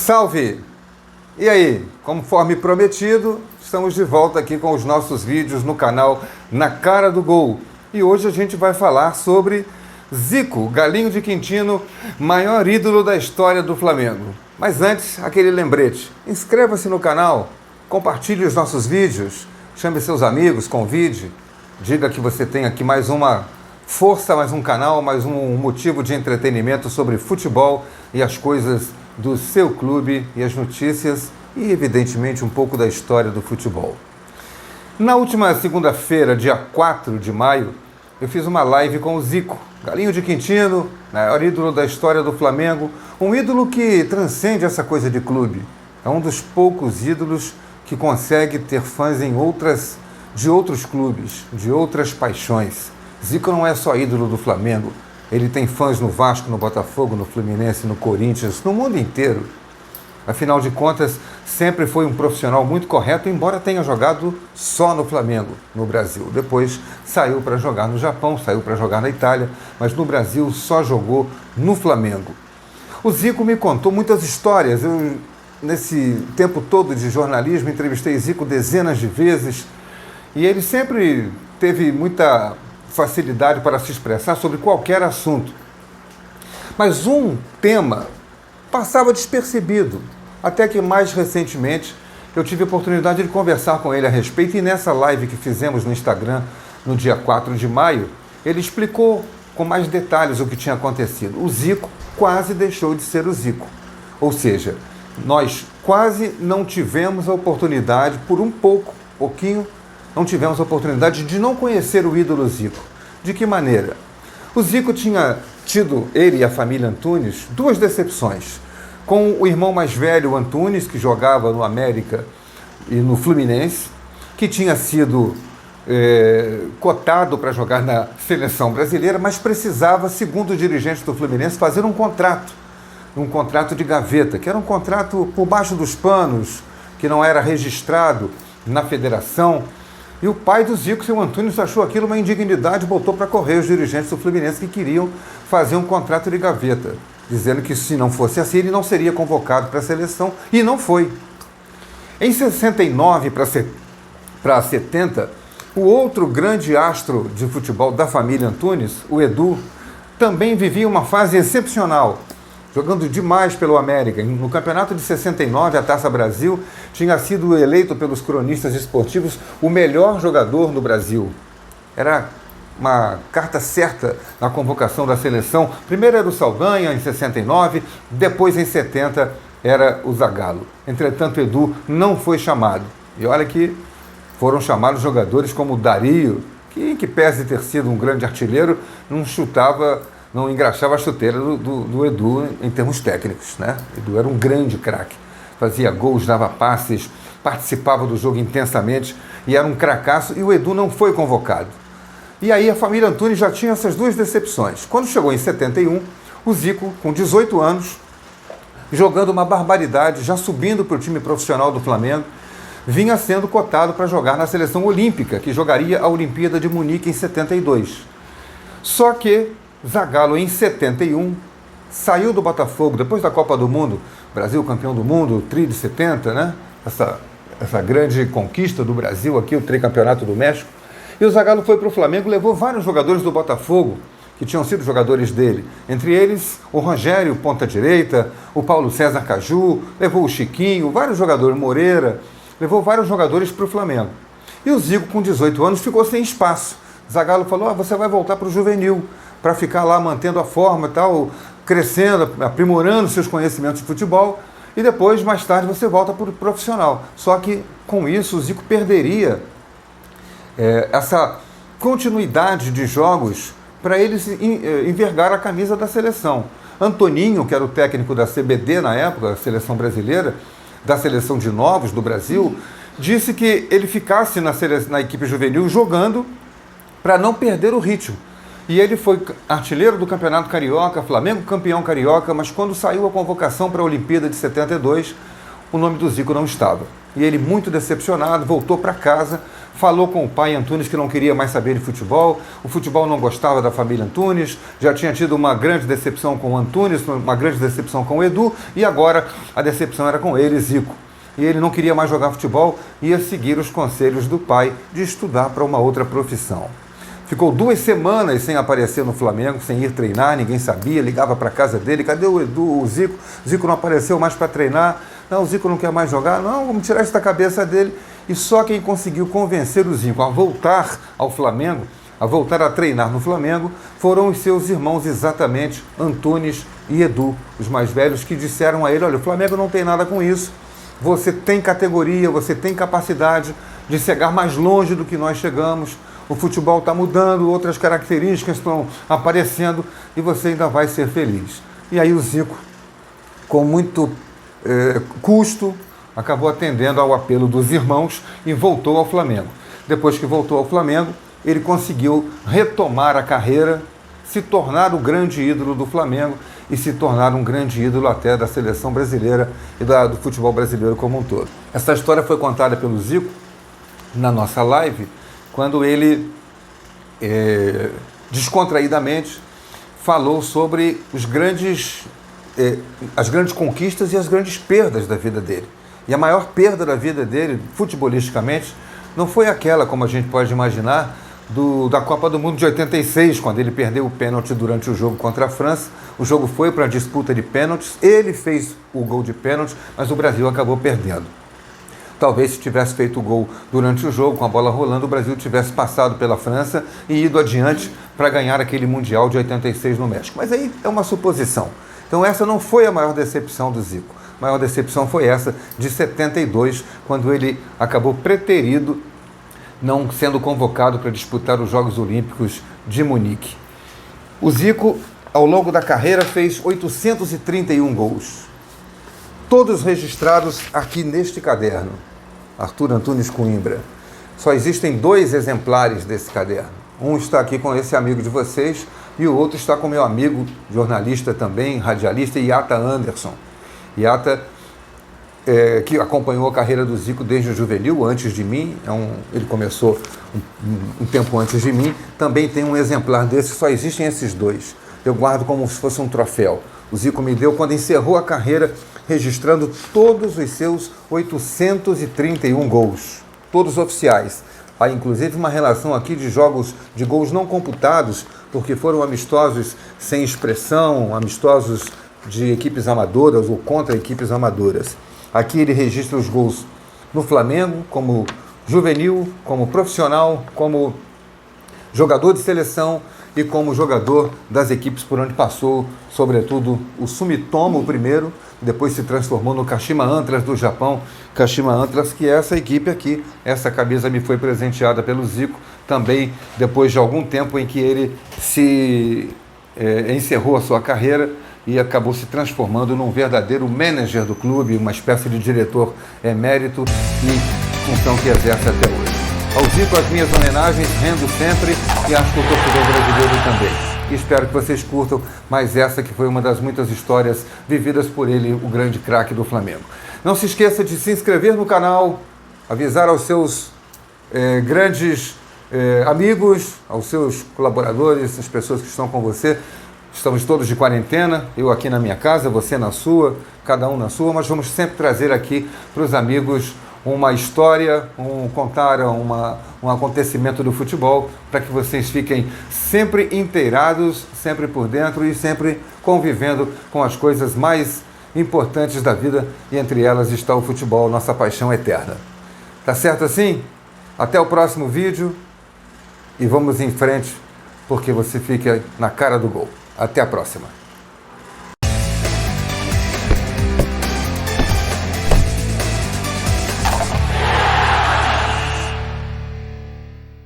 Salve! E aí, conforme prometido, estamos de volta aqui com os nossos vídeos no canal Na Cara do Gol. E hoje a gente vai falar sobre Zico, Galinho de Quintino, maior ídolo da história do Flamengo. Mas antes, aquele lembrete, inscreva-se no canal, compartilhe os nossos vídeos, chame seus amigos, convide, diga que você tem aqui mais uma força, mais um canal, mais um motivo de entretenimento sobre futebol e as coisas do seu clube e as notícias e, evidentemente, um pouco da história do futebol. Na última segunda-feira, dia 4 de maio, eu fiz uma live com o Zico, Galinho de Quintino, maior ídolo da história do Flamengo, um ídolo que transcende essa coisa de clube. É um dos poucos ídolos que consegue ter fãs de outros clubes, de outras paixões. Zico não é só ídolo do Flamengo, ele tem fãs no Vasco, no Botafogo, no Fluminense, no Corinthians, no mundo inteiro. Afinal de contas, sempre foi um profissional muito correto, embora tenha jogado só no Flamengo, no Brasil. Depois saiu para jogar no Japão, saiu para jogar na Itália, mas no Brasil só jogou no Flamengo. O Zico me contou muitas histórias. Eu, nesse tempo todo de jornalismo, entrevistei Zico dezenas de vezes e ele sempre teve muita facilidade para se expressar sobre qualquer assunto. Mas um tema passava despercebido, até que mais recentemente eu tive a oportunidade de conversar com ele a respeito, e nessa live que fizemos no Instagram no dia 4 de maio, ele explicou com mais detalhes o que tinha acontecido. O Zico quase deixou de ser o Zico. Ou seja, nós quase não tivemos a oportunidade, por pouquinho, não tivemos a oportunidade de não conhecer o ídolo Zico. De que maneira? O Zico tinha tido, ele e a família Antunes, duas decepções. Com o irmão mais velho, Antunes, que jogava no América e no Fluminense, que tinha sido cotado para jogar na seleção brasileira, mas precisava, segundo os dirigentes do Fluminense, fazer um contrato de gaveta, que era um contrato por baixo dos panos, que não era registrado na federação. E o pai do Zico, seu Antunes, achou aquilo uma indignidade e botou para correr os dirigentes do Fluminense que queriam fazer um contrato de gaveta, dizendo que se não fosse assim ele não seria convocado para a seleção, e não foi. Em 69 para 70, o outro grande astro de futebol da família Antunes, o Edu, também vivia uma fase excepcional, jogando demais pelo América. No campeonato de 69, a Taça Brasil, tinha sido eleito pelos cronistas esportivos o melhor jogador no Brasil. Era uma carta certa na convocação da seleção. Primeiro era o Saldanha, em 69, depois, em 70, era o Zagallo. Entretanto, Edu não foi chamado. E olha que foram chamados jogadores como o Dario, que pese ter sido um grande artilheiro, não engraxava a chuteira do Edu em termos técnicos, né? Edu era um grande craque, fazia gols, dava passes, participava do jogo intensamente e era um cracaço, e o Edu não foi convocado. E aí a família Antunes já tinha essas duas decepções. Quando chegou em 71, o Zico, com 18 anos, jogando uma barbaridade, já subindo para o time profissional do Flamengo, vinha sendo cotado para jogar na seleção olímpica, que jogaria a Olimpíada de Munique em 72. Só que Zagallo, em 71, saiu do Botafogo, depois da Copa do Mundo, Brasil campeão do mundo, o Tri de 70, né? Essa grande conquista do Brasil aqui, o tricampeonato do México. E o Zagallo foi para o Flamengo, levou vários jogadores do Botafogo, que tinham sido jogadores dele. Entre eles, o Rogério, ponta direita, o Paulo César Caju, levou o Chiquinho, vários jogadores, Moreira, levou vários jogadores para o Flamengo. E o Zico, com 18 anos, ficou sem espaço. Zagallo falou, você vai voltar para o juvenil, para ficar lá mantendo a forma e tal, crescendo, aprimorando seus conhecimentos de futebol, e depois, mais tarde, você volta para o profissional. Só que, com isso, o Zico perderia essa continuidade de jogos para ele envergar a camisa da seleção. Antoninho, que era o técnico da CBD na época, a seleção brasileira, da seleção de novos do Brasil, disse que ele ficasse na equipe juvenil jogando para não perder o ritmo. E ele foi artilheiro do Campeonato Carioca, Flamengo campeão carioca, mas quando saiu a convocação para a Olimpíada de 72, o nome do Zico não estava. E ele, muito decepcionado, voltou para casa, falou com o pai Antunes que não queria mais saber de futebol, o futebol não gostava da família Antunes, já tinha tido uma grande decepção com o Antunes, uma grande decepção com o Edu, e agora a decepção era com ele, Zico. E ele não queria mais jogar futebol, ia seguir os conselhos do pai de estudar para uma outra profissão. Ficou 2 semanas sem aparecer no Flamengo, sem ir treinar, ninguém sabia, ligava para casa dele, cadê o Edu, o Zico? O Zico não apareceu mais para treinar, não, o Zico não quer mais jogar, não, vamos tirar isso da cabeça dele. E só quem conseguiu convencer o Zico a voltar ao Flamengo, a voltar a treinar no Flamengo, foram os seus irmãos exatamente, Antunes e Edu, os mais velhos, que disseram a ele, olha, o Flamengo não tem nada com isso, você tem categoria, você tem capacidade de chegar mais longe do que nós chegamos, o futebol está mudando, outras características estão aparecendo e você ainda vai ser feliz. E aí o Zico, com muito custo, acabou atendendo ao apelo dos irmãos e voltou ao Flamengo. Depois que voltou ao Flamengo, ele conseguiu retomar a carreira, se tornar o grande ídolo do Flamengo e se tornar um grande ídolo até da seleção brasileira e do futebol brasileiro como um todo. Essa história foi contada pelo Zico na nossa live, quando ele, descontraídamente, falou sobre as grandes conquistas e as grandes perdas da vida dele. E a maior perda da vida dele, futebolisticamente, não foi aquela, como a gente pode imaginar, da Copa do Mundo de 86, quando ele perdeu o pênalti durante o jogo contra a França. O jogo foi para a disputa de pênaltis, ele fez o gol de pênalti, mas o Brasil acabou perdendo. Talvez se tivesse feito o gol durante o jogo, com a bola rolando, o Brasil tivesse passado pela França e ido adiante para ganhar aquele Mundial de 86 no México. Mas aí é uma suposição. Então essa não foi a maior decepção do Zico. A maior decepção foi essa de 72, quando ele acabou preterido, não sendo convocado para disputar os Jogos Olímpicos de Munique. O Zico, ao longo da carreira, fez 831 gols. Todos registrados aqui neste caderno. Arthur Antunes Coimbra. Só existem 2 exemplares desse caderno. Um está aqui com esse amigo de vocês e o outro está com meu amigo, jornalista também, radialista, Iata Anderson. Iata, que acompanhou a carreira do Zico desde o juvenil, antes de mim, ele começou um tempo antes de mim, também tem um exemplar desse, só existem esses 2. Eu guardo como se fosse um troféu. O Zico me deu quando encerrou a carreira, registrando todos os seus 831 gols, todos oficiais. Há inclusive uma relação aqui de jogos de gols não computados, porque foram amistosos sem expressão, amistosos de equipes amadoras ou contra equipes amadoras. Aqui ele registra os gols no Flamengo, como juvenil, como profissional, como jogador de seleção e como jogador das equipes por onde passou, sobretudo o Sumitomo, o primeiro, depois se transformou no Kashima Antlers do Japão, Kashima Antlers, que é essa equipe aqui. Essa camisa me foi presenteada pelo Zico, também depois de algum tempo em que ele encerrou a sua carreira e acabou se transformando num verdadeiro manager do clube, uma espécie de diretor emérito, e função que exerce até hoje. Ao Zico, as minhas homenagens, rendo sempre, e acho que o torcedor brasileiro também. E espero que vocês curtam mais essa, que foi uma das muitas histórias vividas por ele, o grande craque do Flamengo. Não se esqueça de se inscrever no canal, avisar aos seus grandes amigos, aos seus colaboradores, as pessoas que estão com você. Estamos todos de quarentena, eu aqui na minha casa, você na sua, cada um na sua, mas vamos sempre trazer aqui para os amigos uma história, contar um acontecimento do futebol, para que vocês fiquem sempre inteirados, sempre por dentro e sempre convivendo com as coisas mais importantes da vida, e entre elas está o futebol, nossa paixão eterna. Tá certo assim? Até o próximo vídeo e vamos em frente, porque você fica na cara do gol. Até a próxima.